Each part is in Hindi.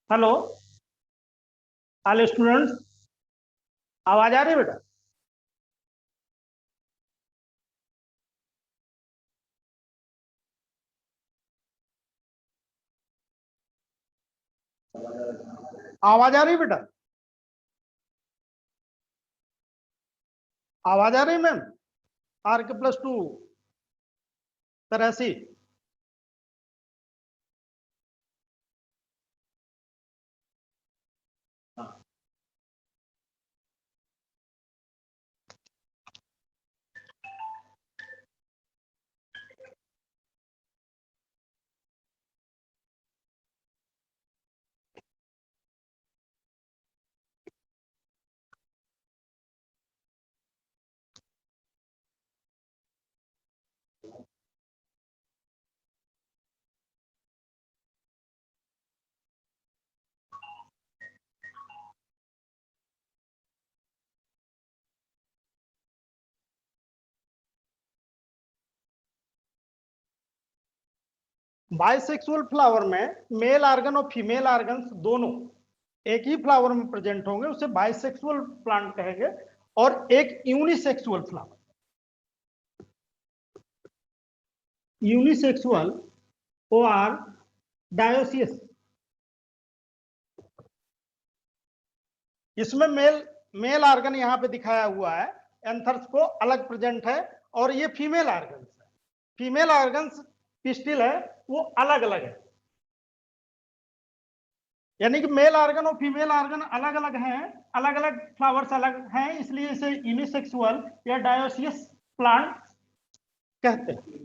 हेलो ऑल स्टूडेंट्स, आवाज आ रही है बेटा? आवाज आ रही है बेटा? आवाज आ रही है मैम? आर के प्लस टू 83। बाइसेक्सुअल फ्लावर में मेल आर्गन और फीमेल आर्गन्स दोनों एक ही फ्लावर में प्रेजेंट होंगे, उसे बाइसेक्सुअल प्लांट कहेंगे। और एक यूनिसेक्सुअल फ्लावर, यूनिसेक्सुअल और डायोसियस, इसमें मेल आर्गन यहां पे दिखाया हुआ है, एंथर्स को अलग प्रेजेंट है, और ये फीमेल आर्गन्स है। फीमेल आर्गन्स पिस्टिल है वो अलग अलग है, यानी कि मेल आर्गन और फीमेल आर्गन अलग अलग हैं, अलग अलग फ्लावर्स अलग हैं, इसलिए इसे यूनिसेक्सुअल या डायोसियस प्लांट कहते हैं।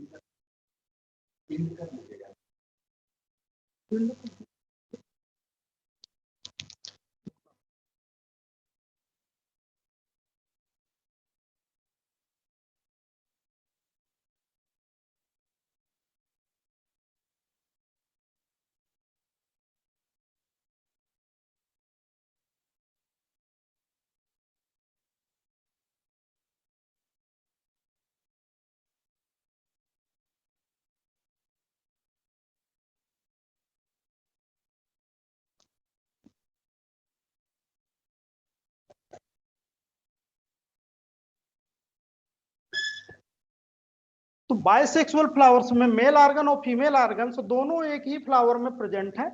तो बाइसेक्सुअल फ्लावर्स में मेल आर्गन और फीमेल आर्गन दोनों एक ही फ्लावर में प्रेजेंट हैं,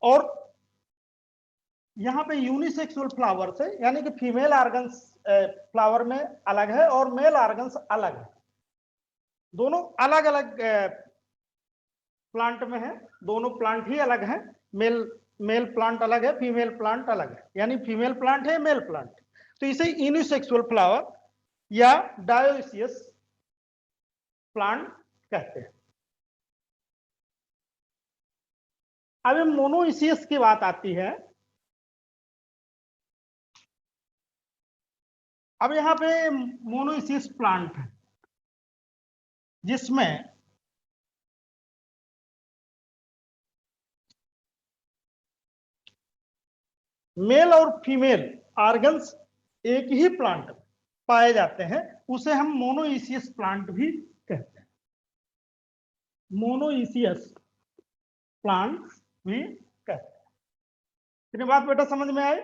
और यहाँ पे यूनिसेक्सुअल फ्लावर्स है, यानी कि फीमेल आर्गन्स फ्लावर में अलग है और मेल आर्गन्स अलग है। दोनों अलग अलग प्लांट में है, दोनों प्लांट ही अलग है। मेल प्लांट अलग है, फीमेल प्लांट अलग है, यानी फीमेल प्लांट है मेल प्लांट। तो इसे यूनिसेक्सुअल फ्लावर या डायोसियस प्लांट कहते हैं। अब मोनोइसियस की बात आती है। अब यहां पे मोनोइसियस प्लांट है जिसमें मेल और फीमेल आर्गन्स एक ही प्लांट में पाए जाते हैं, उसे हम मोनोइसियस प्लांट भी कहते हैं। मोनोइसियस प्लांट भी कहते हैं। कितनी बात बेटा समझ में आए?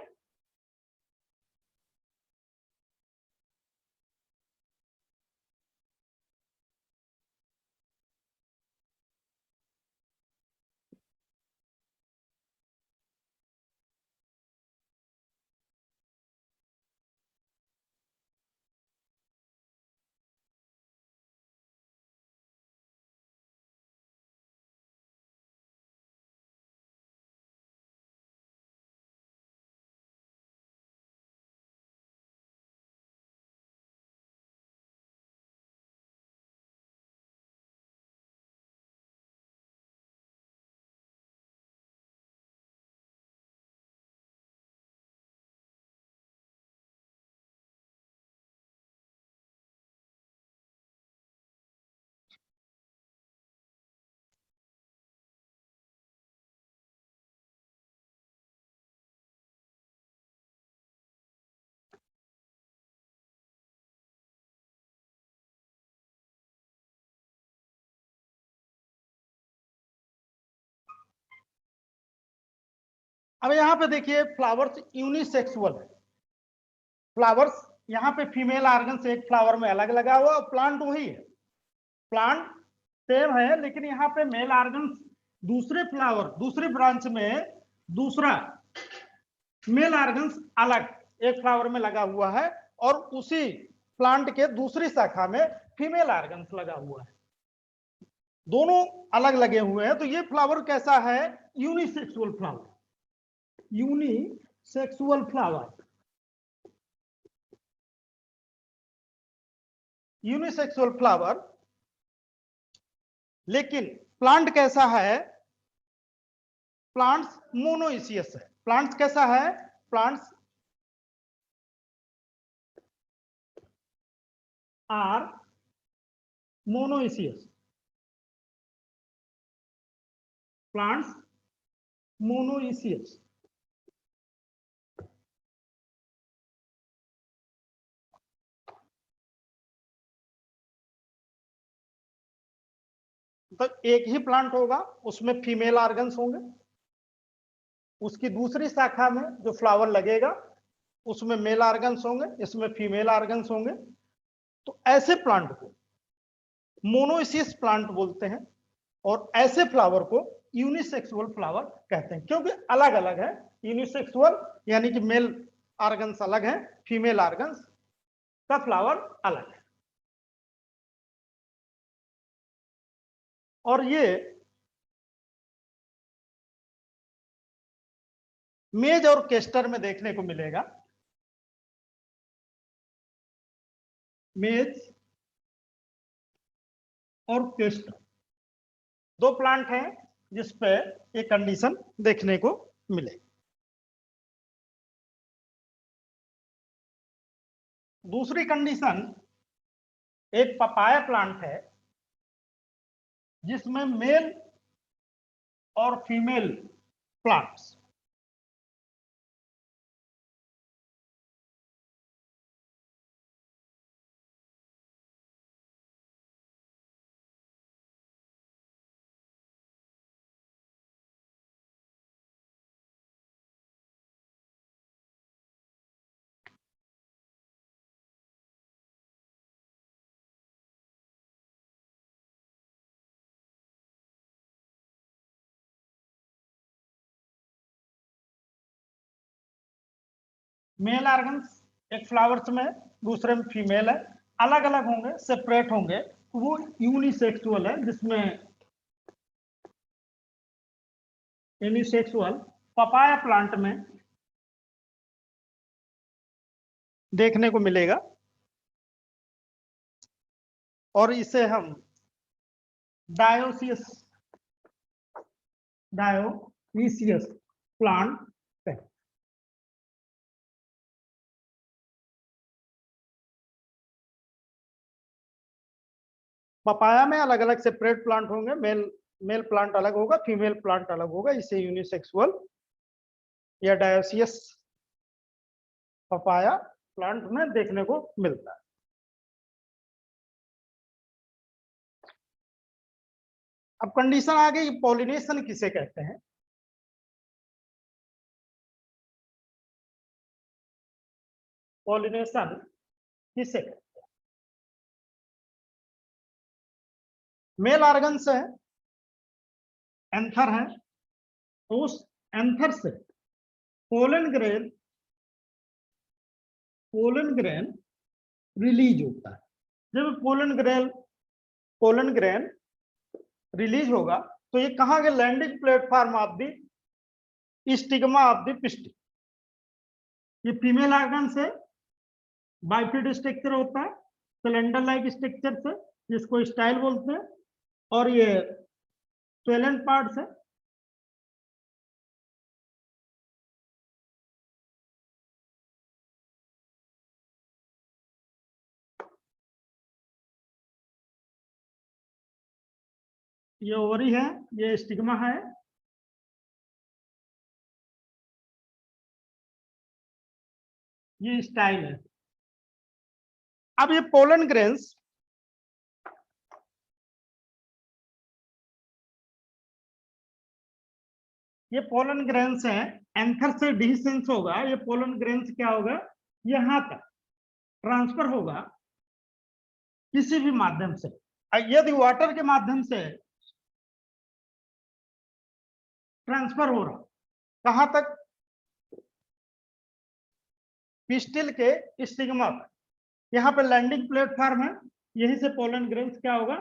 अब यहां पे देखिए फ्लावर्स यूनिसेक्सुअल है। फ्लावर्स यहाँ पे फीमेल आर्गन से एक फ्लावर में अलग लगा हुआ और प्लांट वही है, प्लांट सेम है, लेकिन यहाँ पे मेल आर्गन दूसरे फ्लावर दूसरे ब्रांच में दूसरा मेल आर्गन अलग एक फ्लावर में लगा हुआ है, और उसी प्लांट के दूसरी शाखा में फीमेल आर्गन लगा हुआ है। दोनों अलग लगे हुए हैं, तो ये फ्लावर कैसा है? Unisexual flower. Unisexual flower, unisexual flower. लेकिन प्लांट कैसा है? प्लांट्स मोनोइसियस है। प्लांट्स कैसा है? Plants are monoecious. Plants monoecious. तो एक ही प्लांट होगा, उसमें फीमेल ऑर्गन्स होंगे, उसकी दूसरी शाखा में जो फ्लावर लगेगा उसमें मेल ऑर्गन्स होंगे, इसमें फीमेल ऑर्गन्स होंगे। तो ऐसे प्लांट को मोनोइसियस प्लांट बोलते हैं, और ऐसे फ्लावर को यूनिसेक्सुअल फ्लावर कहते हैं, क्योंकि अलग अलग है। यूनिसेक्सुअल यानी कि मेल ऑर्गन्स अलग है, फीमेल ऑर्गन्स का फ्लावर अलग है। और ये मेज और केस्टर में देखने को मिलेगा। मेज और केस्टर दो प्लांट हैं जिस पे ये कंडीशन देखने को मिले। दूसरी कंडीशन, एक पपाया प्लांट है जिसमें मेल और फीमेल प्लांट्स मेल ऑर्गन्स एक फ्लावर्स में, दूसरे में फीमेल है, अलग अलग होंगे, सेपरेट होंगे, वो यूनिसेक्सुअल है, जिसमें यूनिसेक्सुअल पपाया प्लांट में देखने को मिलेगा। और इसे हम डायोसियस प्लांट कहते हैं। पपाया में अलग अलग सेपरेट प्लांट होंगे, मेल प्लांट अलग होगा, फीमेल प्लांट अलग होगा, इसे यूनिसेक्सुअल या डायोसियस पपाया प्लांट में देखने को मिलता है। अब कंडीशन आ गई, पॉलिनेशन किसे कहते हैं। पॉलिनेशन किसे कहते हैं? मेल ऑर्गन से एंथर है, तो उस एंथर से पोलन ग्रेन रिलीज होता है। जब पोलन ग्रेन रिलीज होगा तो ये कहां के landing platform of the stigma of the pistil. ये फीमेल ऑर्गन से बाइफिड स्ट्रक्चर होता है, सिलेंडर लाइक स्ट्रक्चर से, जिसको स्टाइल बोलते हैं, और ये स्वेलेंट पार्ट से ये ओवरी है, ये स्टिग्मा है, ये स्टाइल है। अब ये पोलन ग्रेन्स हैं, एंथर से डिसेंस होगा, ये पोलन ग्रेन्स क्या होगा, यहां तक ट्रांसफर होगा किसी भी माध्यम से। यदि वाटर के माध्यम से ट्रांसफर हो रहा, कहां तक, पिस्टिल के स्टिग्मा पर, यहाँ पे लैंडिंग प्लेटफॉर्म है, यहीं से पोलन ग्रेन्स क्या होगा,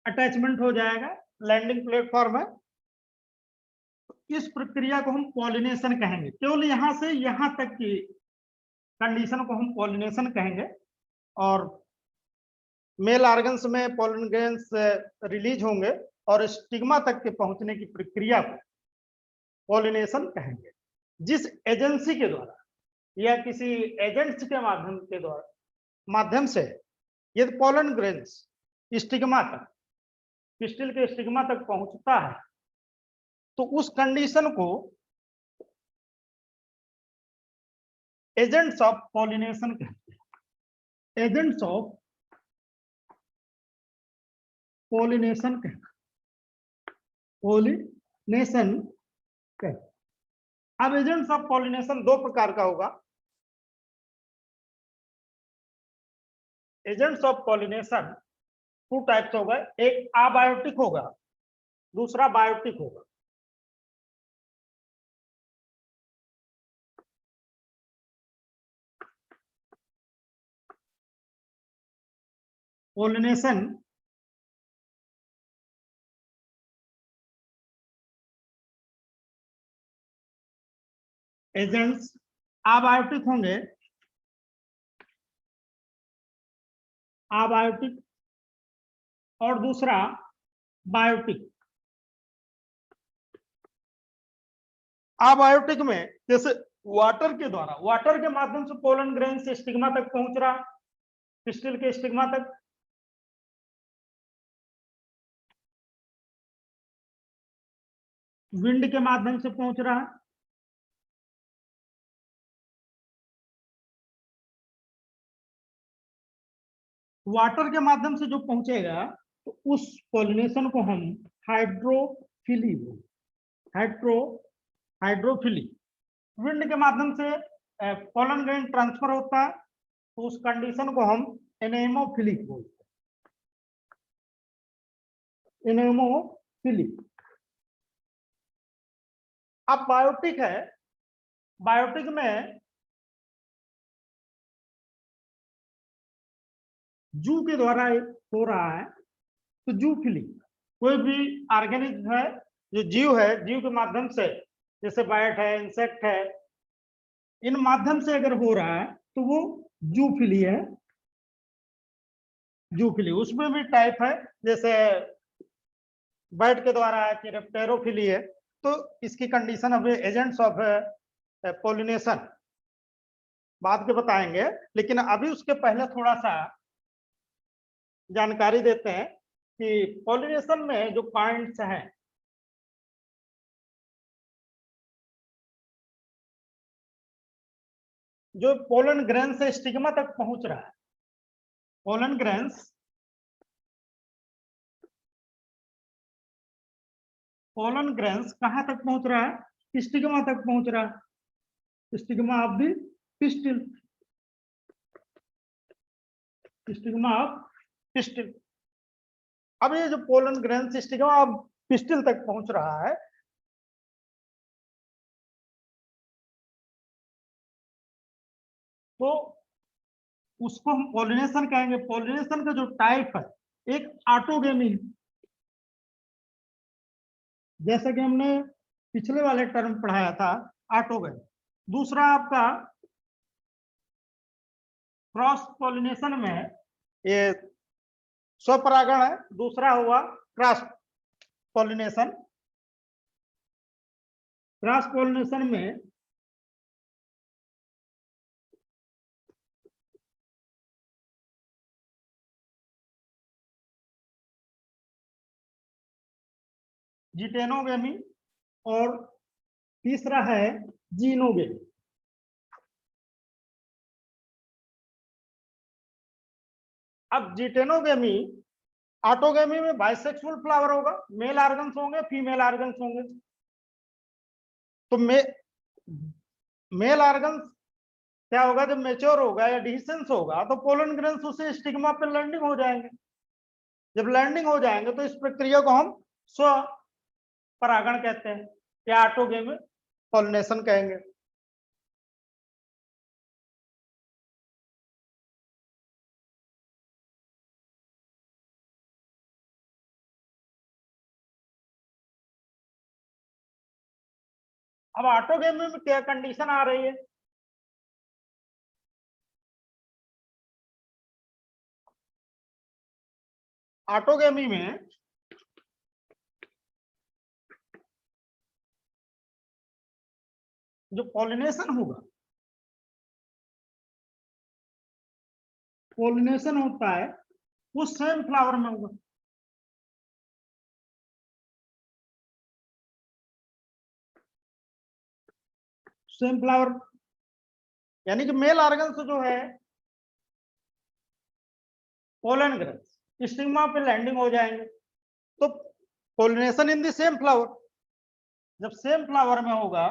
अटैचमेंट हो जाएगा, लैंडिंग प्लेटफॉर्म है। इस प्रक्रिया को हम पॉलिनेशन कहेंगे, केवल यहां से यहां तक की कंडीशन को हम पॉलिनेशन कहेंगे। और मेल ऑर्गन्स में पोलन ग्रेन्स रिलीज होंगे और स्टिग्मा तक के पहुंचने की प्रक्रिया को पॉलिनेशन कहेंगे। जिस एजेंसी के द्वारा या किसी एजेंट्स के माध्यम से यदि पोलन ग्रेन्स स्टिग्मा तक, पिस्टिल के स्टिग्मा तक पहुंचता है, तो उस कंडीशन को एजेंट्स ऑफ पॉलिनेशन कहते हैं। एजेंट्स ऑफ पोलिनेशन कहते, पोलिनेशन कहते। अब एजेंट्स ऑफ पोलिनेशन दो प्रकार का होगा। Agents of pollination two types होगा, एक अबायोटिक होगा, दूसरा बायोटिक होगा। पोलिनेशन एजेंट्स अबायोटिक होंगे, अबायोटिक, और दूसरा बायोटिक। अबायोटिक में जैसे वाटर के द्वारा, वाटर के माध्यम से पोलन ग्रेन से स्टिग्मा तक पहुंच रहा, पिस्टिल के स्टिग्मा तक। विंड के माध्यम से पहुंच रहा है, वाटर के माध्यम से जो पहुंचेगा तो उस पोलिनेशन को हम हाइड्रोफिली बोलते, हाइड्रोफिली। विंड के माध्यम से पोलन ग्रेन ट्रांसफर होता है तो उस कंडीशन को हम एनेमोफिलिक बोलते हैं, एनेमोफिलिक। अब बायोटिक है, बायोटिक में जू के द्वारा हो रहा है तो जूफिलिक। कोई भी ऑर्गेनिज्म है जो जीव है, जीव के माध्यम से, जैसे बाइट है, इंसेक्ट है, इन माध्यम से अगर हो रहा है तो वो जूफिली है, जूफिली। उसमें भी टाइप है, जैसे बाइट के द्वारा है, टेरोफिली है। तो इसकी कंडीशन अभी एजेंट्स ऑफ पोलिनेशन बाद के बताएंगे, लेकिन अभी उसके पहले थोड़ा सा जानकारी देते हैं कि पोलिनेशन में जो पॉइंट्स हैं, जो पोलन ग्रेन से स्टिग्मा तक पहुंच रहा है, पोलन ग्रेन्स, पोलन ग्रेन्स कहां तक पहुंच रहा है? स्टिग्मा तक पहुंच रहा है, stigma of the pistil, stigma of pistil. अब ये जो pollen grains stigma of pistil तक पहुंच रहा है, तो उसको हम पोलिनेशन कहेंगे। पोलिनेशन का जो टाइप है, एक ऑटोगेमी है, जैसा कि हमने पिछले वाले टर्म पढ़ाया था, ऑटोगेमी। दूसरा आपका क्रॉस पोलिनेशन में ये स्वपरागण है, दूसरा हुआ क्रॉस पोलिनेशन। क्रॉस पोलिनेशन में जिटेनोगेमी और तीसरा है जीनोगेमी। अब जिटेनोगेमी, ऑटोगेमी में बाइसेक्सुअल फ्लावर होगा, मेल ऑर्गन्स होंगे, फीमेल ऑर्गन्स होंगे। तो मेल ऑर्गन्स क्या होगा, जब मैच्योर होगा या डिhiscence होगा तो पोलन ग्रेन्स उसे स्टिग्मा पे लैंडिंग हो जाएंगे। जब लैंडिंग हो जाएंगे तो इस प्रक्रिया को हम स्व परागण कहते हैं या ऑटोगेमी पोलिनेशन कहेंगे। अब ऑटोगेमी में क्या कंडीशन आ रही है? ऑटोगेमी में जो पोलिनेशन होगा, पोलिनेशन होता है वो सेम फ्लावर में होगा। सेम फ्लावर यानी कि मेल ऑर्गन्स जो है पोलन ग्रेन्स स्टिग्मा पे लैंडिंग हो जाएंगे, तो pollination in the same flower, जब सेम फ्लावर में होगा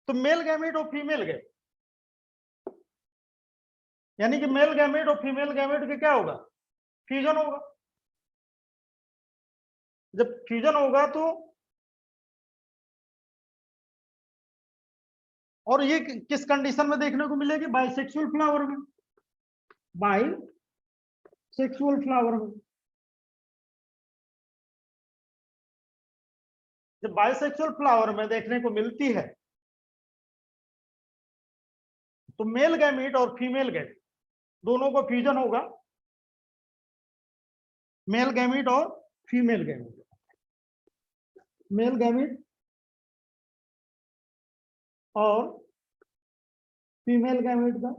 तो मेल गैमेट और फीमेल गैमेट, यानी कि मेल गैमेट और फीमेल गैमेट के क्या होगा, फ्यूजन होगा। जब फ्यूजन होगा तो, और ये किस कंडीशन में देखने को मिलेगी, बाइसेक्सुअल फ्लावर में, बाइसेक्सुअल फ्लावर में। जब बाइसेक्सुअल फ्लावर में देखने को मिलती है तो मेल गैमेट और फीमेल गैमेट दोनों को फ्यूजन होगा, मेल गैमेट और फीमेल गैमेट, मेल गैमेट और फीमेल गैमेट का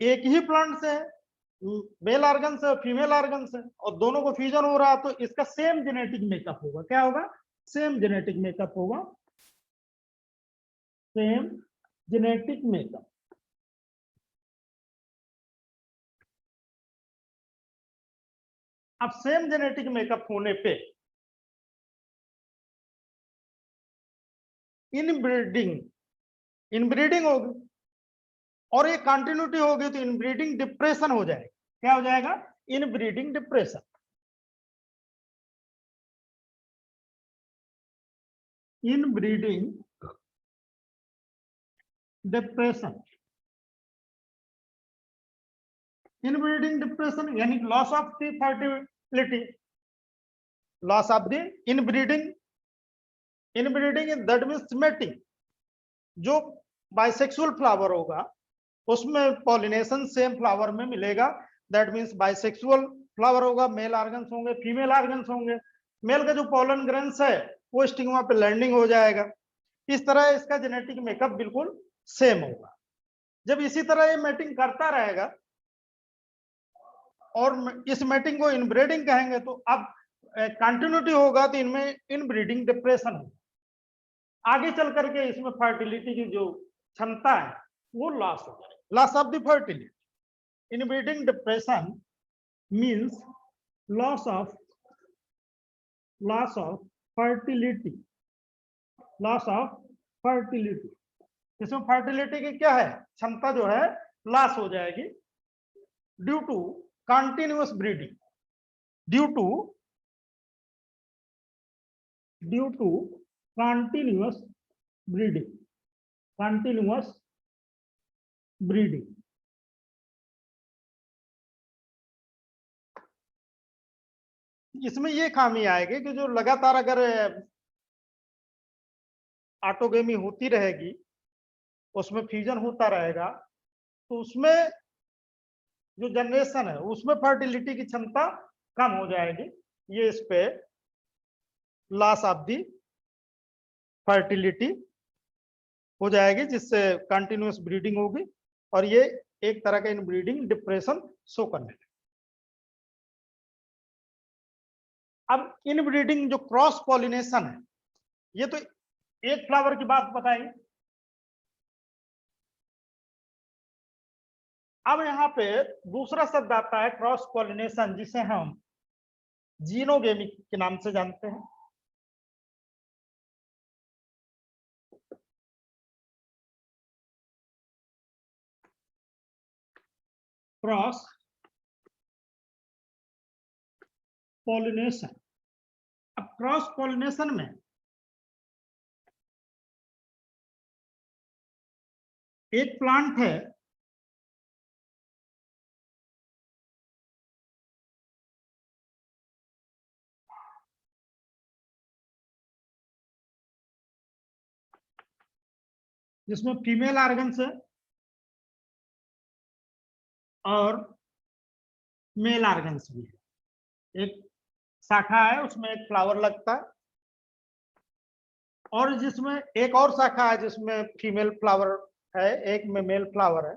एक ही प्लांट से है, मेल ऑर्गन से फीमेल ऑर्गन से, और दोनों को फ्यूजन हो रहा है, तो इसका सेम जेनेटिक मेकअप होगा। क्या होगा, सेम जेनेटिक मेकअप होगा, सेम जेनेटिक मेकअप। अब सेम जेनेटिक मेकअप होने पे इनब्रीडिंग होगी, और ये कंटिन्यूटी होगी तो इनब्रीडिंग डिप्रेशन हो जाएगा। क्या हो जाएगा, inbreeding depression. Inbreeding depression, inbreeding depression यानी loss of the fertility, loss of the inbreeding, inbreeding that means mating. जो बाइसेक्सुअल फ्लावर होगा उसमें पॉलिनेशन सेम फ्लावर में मिलेगा, दैट मींस बाइसेक्सुअल फ्लावर होगा, मेल ऑर्गन्स होंगे फीमेल ऑर्गन्स होंगे, मेल का जो पॉलन ग्रेन्स है वो स्टिग्मा पे लैंडिंग हो जाएगा। इस तरह इसका जेनेटिक मेकअप बिल्कुल सेम होगा। जब इसी तरह ये मैटिंग करता रहेगा और इस मैटिंग को इनब्रीडिंग कहेंगे, तो अब कंटिन्यूटी होगा तो इनमें इनब्रीडिंग डिप्रेशन होगा। आगे चल करके इसमें फर्टिलिटी की जो क्षमता है वो लॉस हो जाएगी, loss of the fertility. Inbreeding depression means loss of fertility, loss of fertility. इसमें फर्टिलिटी की क्या है, क्षमता जो है लॉस हो जाएगी due to continuous breeding, due to continuous breeding, continuous breeding. इसमें ये खामी आएगी कि जो लगातार अगर ऑटोगेमी होती रहेगी, उसमें फ्यूजन होता रहेगा, तो उसमें जो जनरेशन है उसमें फर्टिलिटी की क्षमता कम हो जाएगी। ये इस पे लॉस ऑफ दी फर्टिलिटी हो जाएगी, जिससे कंटिन्यूअस ब्रीडिंग होगी और ये एक तरह का इनब्रीडिंग डिप्रेशन शो करने लगे। अब इनब्रीडिंग जो क्रॉस पॉलिनेशन है, ये तो एक फ्लावर की बात बताई। अब यहाँ पे दूसरा शब्द आता है क्रॉस पॉलिनेशन, जिसे हम जीनोगेमी के नाम से जानते हैं। Cross pollination. अब क्रॉस पॉलिनेशन में एक प्लांट है जिसमें फीमेल ऑर्गन्स है और मेल ऑर्गन्स भी है। एक शाखा है उसमें एक फ्लावर लगता है, और जिसमें एक और शाखा है जिसमें फीमेल फ्लावर है, एक में मेल फ्लावर है,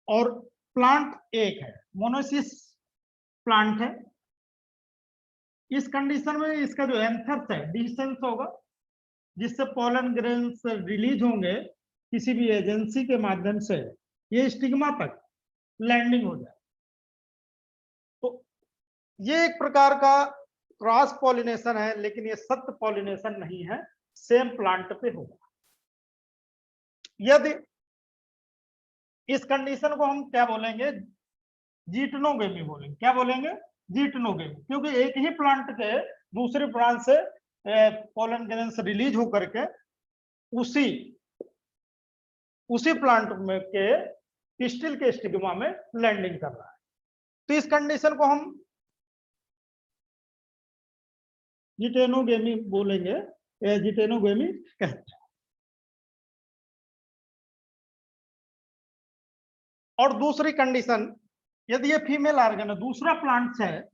और प्लांट एक है, मोनोसिस प्लांट है। इस कंडीशन में इसका जो एंथर्स है डिसेंस होगा, जिससे पोलन ग्रेन्स रिलीज होंगे किसी भी एजेंसी के माध्यम से, ये स्टिग्मा तक लैंडिंग हो जाए। तो ये एक प्रकार का क्रॉस पॉलिनेशन है, लेकिन ये सत्य पॉलिनेशन नहीं है, सेम प्लांट पे होगा। यदि इस कंडीशन को हम क्या बोलेंगे, जीटनोगेमी बोलेंगे। क्या बोलेंगे? जीटनोगेमी, क्योंकि एक ही प्लांट के दूसरे प्लांट से पोलन ग्रेन्स रिलीज होकर के उसी प्लांट में के पिस्टिल के स्टिग्मा में लैंडिंग कर रहा है। तो इस कंडीशन को हम जीटेनोगेमी बोलेंगे, जीटेनोगेमी कहते हैं। और दूसरी कंडीशन, यदि ये फीमेल ऑर्गन है, दूसरा प्लांट से है,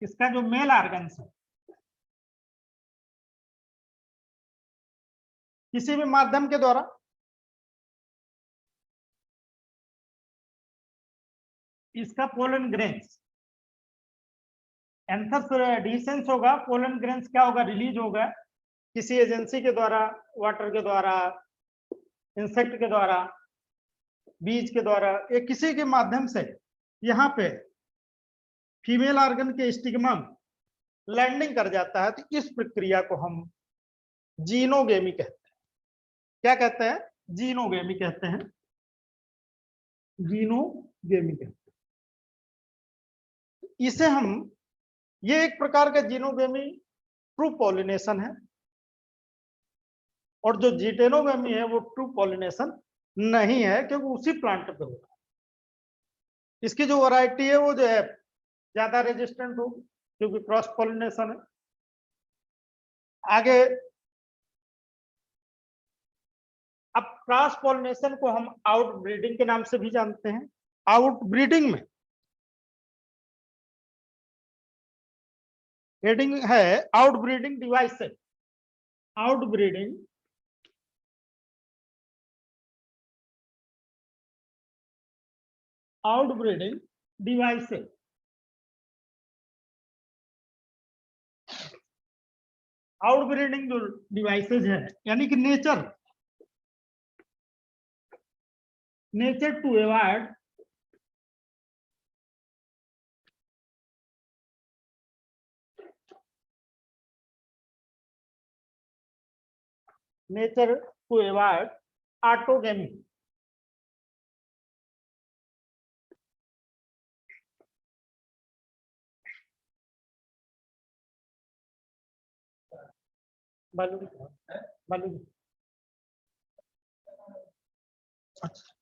इसका जो मेल ऑर्गन है, किसी भी माध्यम के द्वारा इसका पोलन ग्रेन्स एंथस डिसेंस होगा, पोलन ग्रेन्स क्या होगा? रिलीज होगा किसी एजेंसी के द्वारा, वाटर के द्वारा, इंसेक्ट के द्वारा, बीज के द्वारा, या किसी के माध्यम से यहाँ पे फीमेल ऑर्गन के स्टिग्मा लैंडिंग कर जाता है। तो इस प्रक्रिया को हम जीनोगेमी कहते हैं। क्या कहते हैं? जीनोगेमी कहते हैं। जीनोगेमी कहते हैं इसे हम। ये एक प्रकार का जीनोगेमी ट्रू पॉलिनेशन है, और जो जीटेनोगेमी है वो ट्रू पॉलिनेशन नहीं है, क्योंकि उसी प्लांट पे होगा। इसकी जो वैरायटी है वो जो है ज्यादा रेजिस्टेंट होगी, क्योंकि क्रॉस पॉलिनेशन है। आगे अब क्रॉस पॉलिनेशन को हम आउट ब्रीडिंग के नाम से भी जानते हैं। आउट ब्रीडिंग में हेडिंग है outbreeding devices. Outbreeding devices. Outbreeding जो डिवाइसेस है, यानी कि नेचर टू अवॉइड ऑटोगेमी। अच्छा,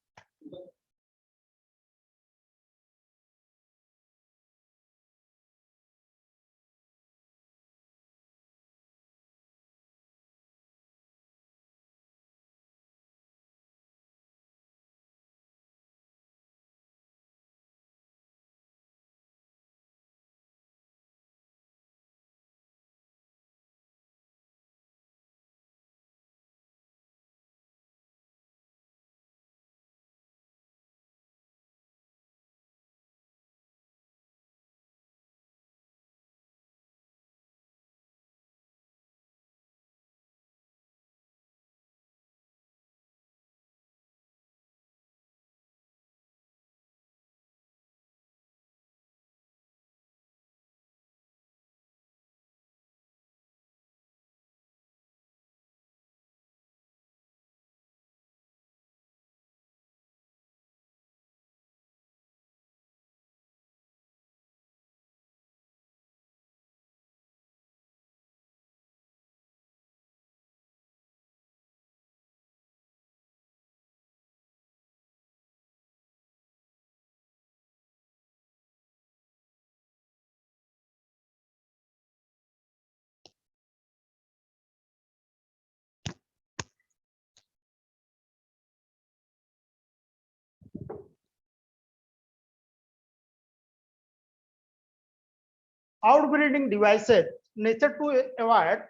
outbreeding devices nature to avoid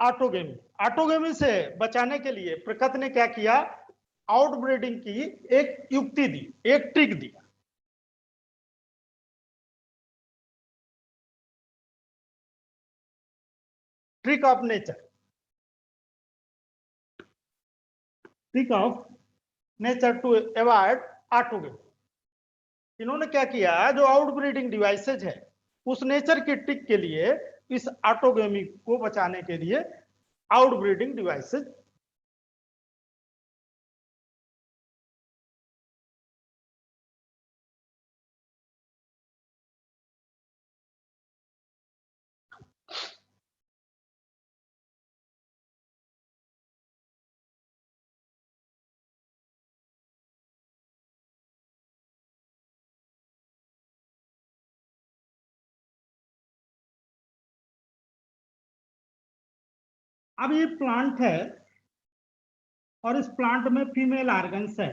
autogamy. Autogamy से बचाने के लिए प्रकृति ने क्या किया? आउटब्रीडिंग की एक युक्ति दी, एक ट्रिक दिया। Trick of nature, trick of nature to avoid autogamy. इन्होंने क्या किया, जो आउटब्रीडिंग डिवाइसेज है उस नेचर के ट्रिक के लिए, इस ऑटोगेमी को बचाने के लिए आउटब्रीडिंग डिवाइसेज अब ये प्लांट है और इस प्लांट में फीमेल ऑर्गन्स है।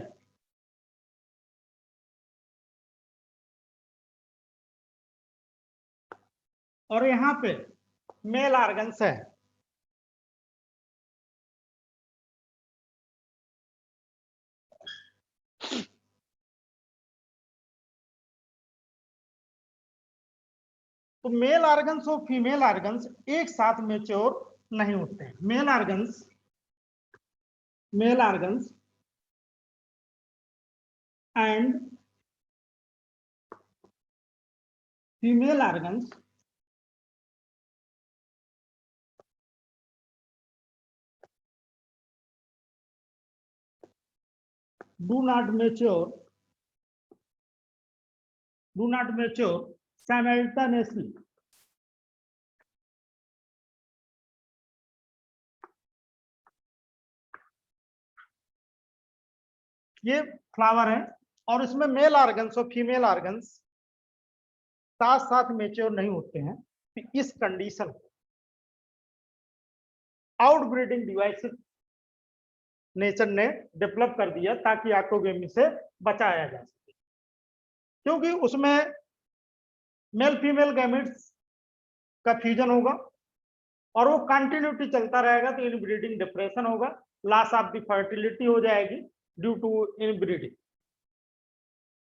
और यहां पे मेल ऑर्गन्स है। तो मेल ऑर्गन्स और फीमेल ऑर्गन्स एक साथ मैच्योर नहीं होते हैं। Male organs and female organs do not mature simultaneously। ये फ्लावर है और इसमें मेल ऑर्गन्स और फीमेल ऑर्गन्स साथ साथ मैच्योर नहीं होते हैं। तो इस कंडीशन को आउटब्रीडिंग डिवाइसेस नेचर ने डेवलप कर दिया ताकि ऑटोगेमी से बचाया जा सके, क्योंकि उसमें मेल फीमेल गैमेट्स का फ्यूजन होगा और वो कंटिन्यूटी चलता रहेगा, तो इनब्रीडिंग डिप्रेशन होगा, लॉस ऑफ द फर्टिलिटी हो जाएगी ड्यू टू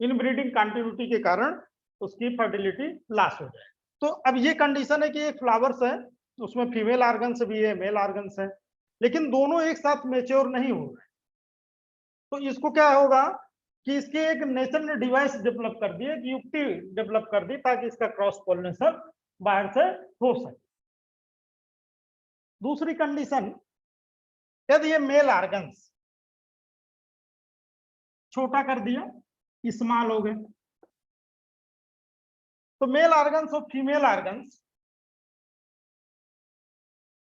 इनब्रीडिंग कंटिन्यूटी के कारण उसकी फर्टिलिटी लॉस हो जाए। तो अब ये कंडीशन है कि एक फ्लावर्स है, उसमें फीमेल ऑर्गन्स भी है, मेल ऑर्गन्स है, लेकिन दोनों एक साथ मैच्योर नहीं हो रहे। तो इसको क्या होगा कि इसके एक नेचर ने डिवाइस डेवलप कर दी, एक युक्ति डेवलप कर दी ताकि इसका क्रॉस पॉलिनेशन बाहर से हो सके। दूसरी कंडीशन, यदि ये मेल ऑर्गन्स छोटा कर दिया, स्मॉल हो गए, तो मेल ऑर्गन्स और female organs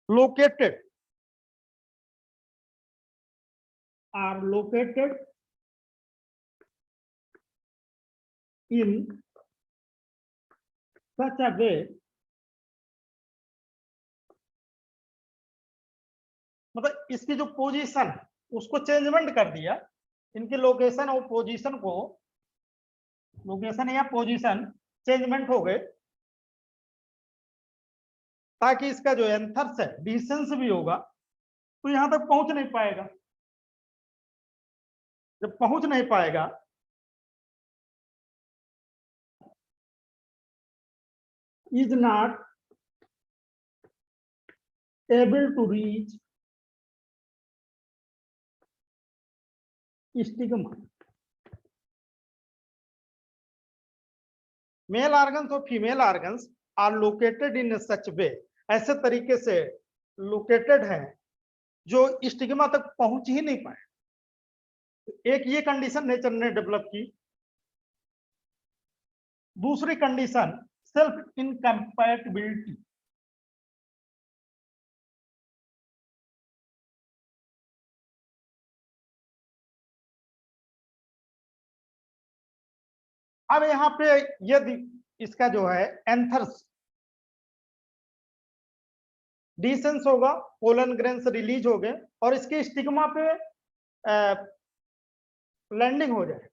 located in such a way, मतलब इसकी जो पोजीशन उसको चेंजमेंट कर दिया, इनकी लोकेशन और पोजीशन को, लोकेशन या पोजीशन चेंजमेंट हो गए ताकि इसका जो एंथर्स है डिस्टेंस भी होगा तो यहां तक पहुंच नहीं पाएगा। जब पहुंच नहीं पाएगा is not able to reach stigma. Male organs और female organs are located in such way, ऐसे तरीके से लोकेटेड है जो स्टिग्मा तक पहुंच ही नहीं पाए। एक ये कंडीशन नेचर ने डेवलप की। दूसरी कंडीशन सेल्फ इनकम्पैटिबिलिटी। अब यहां पे यदि इसका जो है एंथर्स डिसेंस होगा, पोलन ग्रेन्स रिलीज हो गए और इसके स्टिग्मा पे लैंडिंग हो जाए,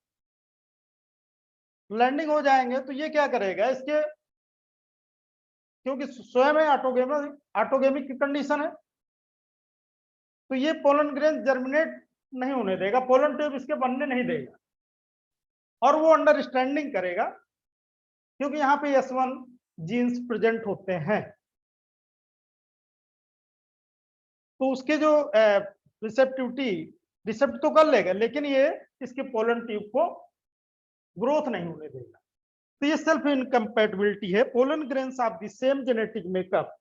लैंडिंग हो जाएंगे तो ये क्या करेगा, इसके क्योंकि स्वयं ऑटोगेमिक की कंडीशन है, तो ये पोलन ग्रेन जर्मिनेट नहीं होने देगा, पोलन ट्यूब इसके बनने नहीं देगा, और वो अंडरस्टैंडिंग करेगा क्योंकि यहाँ पे S1 जीन्स प्रेजेंट होते हैं। तो उसके जो रिसेप्टिविटी रिसेप्ट तो कर लेगा, लेकिन ये इसके पोलन ट्यूब को ग्रोथ नहीं होने देगा। तो ये सेल्फ इनकम्पैटिबिलिटी है। Pollen grains of the same genetic makeup,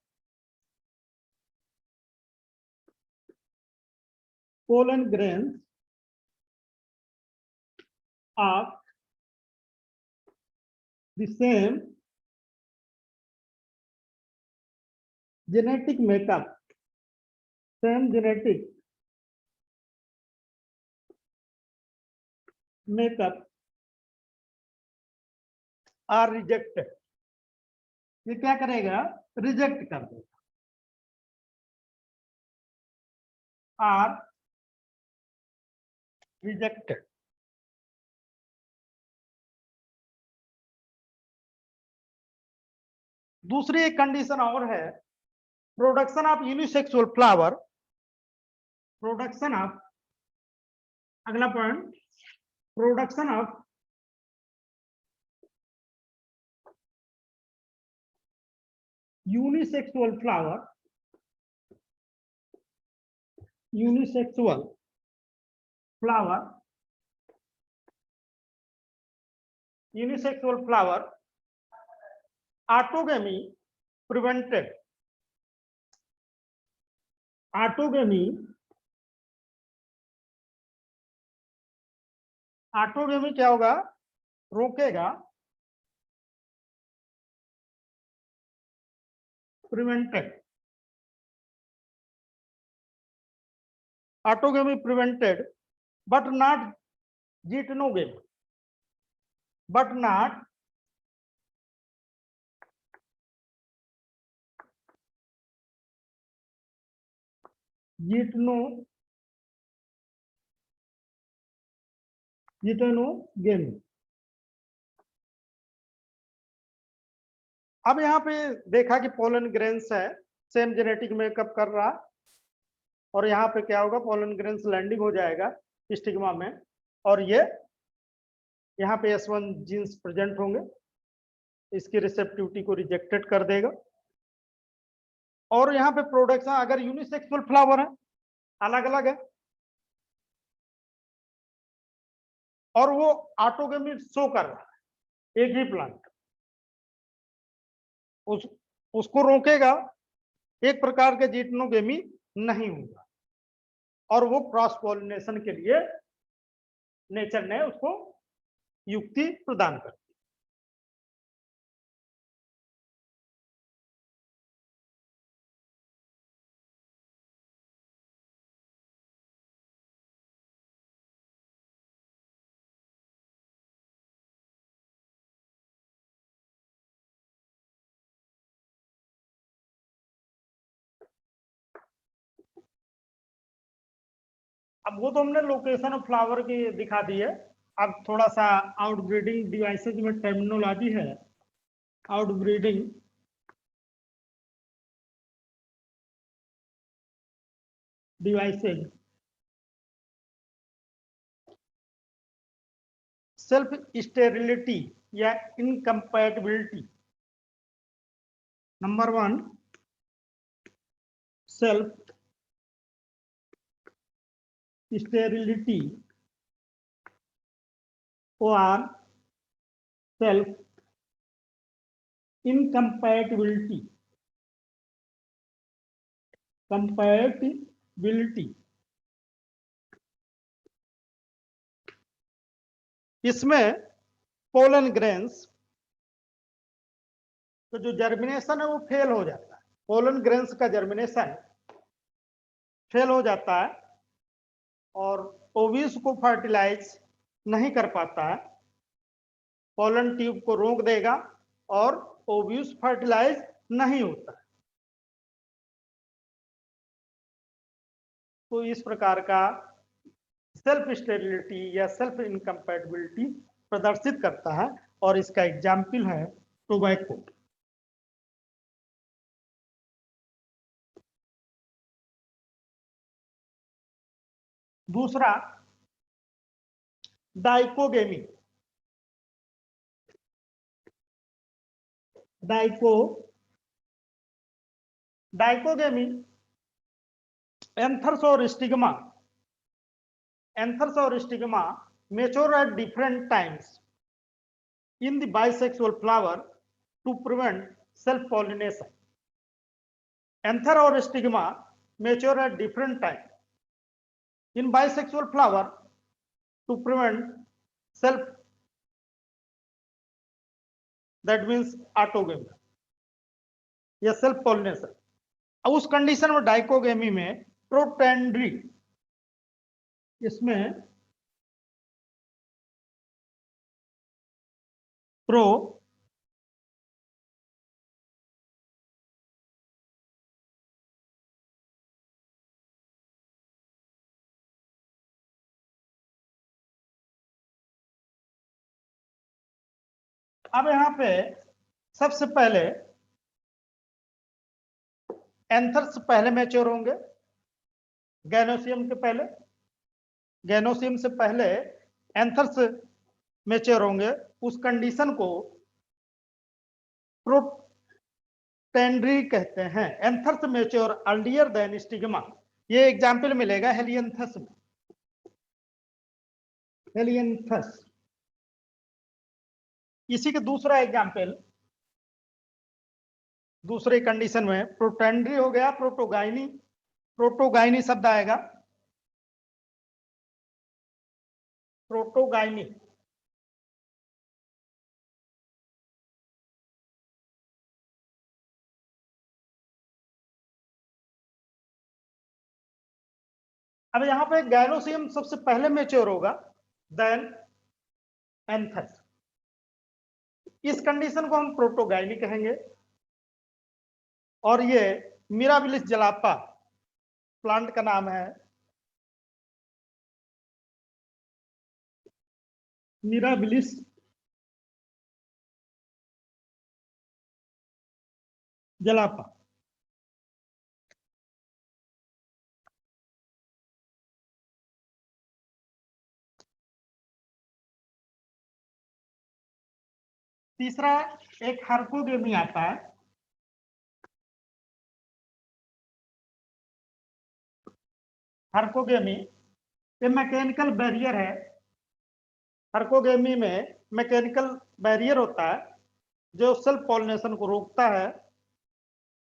pollen grains of the same genetic makeup, same genetic makeup are rejected। ये क्या करेगा, रिजेक्ट कर देगा, आर रिजेक्टेड। दूसरी एक कंडीशन और है, production of unisexual flower, production of, अगला point, production of unisexual flower, unisexual flower, unisexual flower autogamy prevented, autogamy, autogamy क्या होगा, रोकेगा, prevented, autogamy prevented but not geitonogamy, but not geitonogamy. अब यहाँ पे देखा कि पोलन ग्रेन्स है, सेम जेनेटिक मेकअप कर रहा, और यहाँ पे क्या होगा, पोलन ग्रेन्स लैंडिंग हो जाएगा स्टिग्मा में, और ये यहाँ पे S1 जीन्स प्रेजेंट होंगे, इसकी रिसेप्टिविटी को रिजेक्टेड कर देगा। और यहाँ पे प्रोडक्शन, अगर यूनिसेक्सुअल फ्लावर है, अलग अलग है, और वो ऑटोगेमी शो कर रहा है एक ही प्लांट, उसको रोकेगा, एक प्रकार के जीटनोगेमी नहीं होगा, और वो क्रॉस पॉलिनेशन के लिए नेचर ने उसको युक्ति प्रदान कर दी। अब वो तो हमने लोकेशन ऑफ फ्लावर की दिखा दी है। अब थोड़ा सा आउटब्रीडिंग डिवाइसेज में टर्मिनोलॉजी है, आउटब्रीडिंग डिवाइसेज, सेल्फ स्टेरिलिटी या इनकम्पैटिबिलिटी। नंबर 1, सेल्फ स्टेरिलिटी और सेल्फ इनकम्पैटिबिलिटी, कंपैटिबिलिटी, इसमें पोलन ग्रेन्स तो जो जर्मिनेशन है वो फेल हो जाता है, पोलन ग्रेन्स का जर्मिनेशन फेल हो जाता है, और ओव्यूज को फर्टिलाइज नहीं कर पाता है, पोलन ट्यूब को रोक देगा, और ओव्यूज फर्टिलाइज नहीं होता है। तो इस प्रकार का सेल्फ स्टेरिलिटी या सेल्फ इनकम्पैटिबिलिटी प्रदर्शित करता है, और इसका एग्जाम्पल है टोबैको। दूसरा डाइकोगेमी, डाइकोगेमी एंथर्स और stigma, mature at different times in the bisexual flower to prevent self-pollination. Anther or stigma mature at different time in bisexual flower to prevent self, that means autogamy या सेल्फ पॉलिनेशन। उस कंडीशन में डाइकोगेमी में प्रोटेंड्री, इसमें प्रो अब यहां पे सबसे पहले एंथर्स पहले मैच्योर होंगे, गैनोसियम के पहले, गैनोसियम से पहले एंथर्स मैच्योर होंगे। उस कंडीशन को प्रोटेंड्री कहते हैं। Anthers mature earlier than stigma, ये एग्जाम्पल मिलेगा हेलियंथस में, हेलियंथस। इसी के दूसरा एग्जाम्पल दूसरे कंडीशन में प्रोटेंड्री हो गया, प्रोटोगाइनी, प्रोटोगाइनी शब्द आएगा, प्रोटोगाइनी। अब यहां पे गैनोसियम सबसे पहले मैच्योर होगा, देन एंथस। इस कंडीशन को हम प्रोटोगाइनी कहेंगे। और ये मिराबिलिस जलापा प्लांट का नाम है, मिराबिलिस जलापा। तीसरा एक हर्कोगेमी आता है, हर्कोगेमी ये मैकेनिकल बैरियर है। हर्कोगेमी में मैकेनिकल बैरियर होता है जो सेल्फ पॉलिनेशन को रोकता है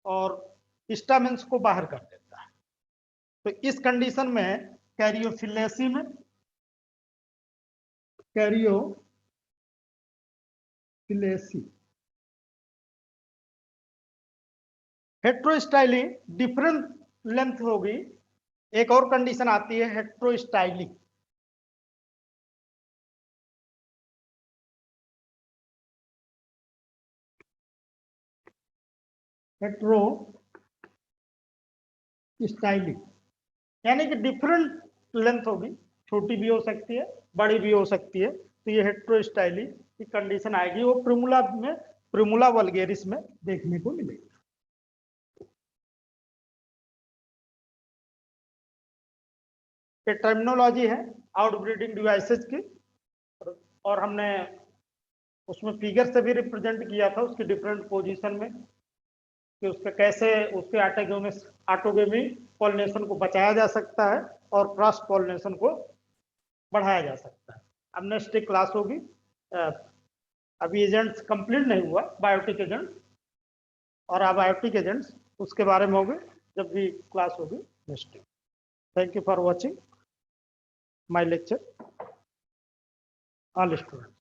और स्टामेन्स को बाहर कर देता है। तो इस कंडीशन में कैरियोफिलेसी में, कैरियोफिलेसी, हेट्रोस्टाइली डिफरेंट लेंथ होगी। एक और कंडीशन आती है हेट्रोस्टाइली, हेट्रोस्टाइली यानी कि डिफरेंट लेंथ होगी, छोटी भी हो सकती है, बड़ी भी हो सकती है। तो ये हेट्रोस्टाइली की कंडीशन आएगी, वो प्रिमुला में, प्रिमुला वल्गेरिस में देखने को मिलेगी। ये टर्मिनोलॉजी है आउटब्रीडिंग डिवाइसेस की, और हमने उसमें फिगर से भी रिप्रेजेंट किया था उसकी डिफरेंट पोजीशन में कि उसका कैसे उसके ऑटोगेमी पॉलिनेशन को बचाया जा सकता है और क्रॉस पॉलिनेशन को बढ़ाया जा सकता है। अब नेक्स्ट क्लास होगी, अभी एजेंट्स कंप्लीट नहीं हुआ, बायोटिक एजेंट्स और अबायोटिक एजेंट्स, उसके बारे में होगी जब भी क्लास होगी next. Thank you for watching my lecture all student.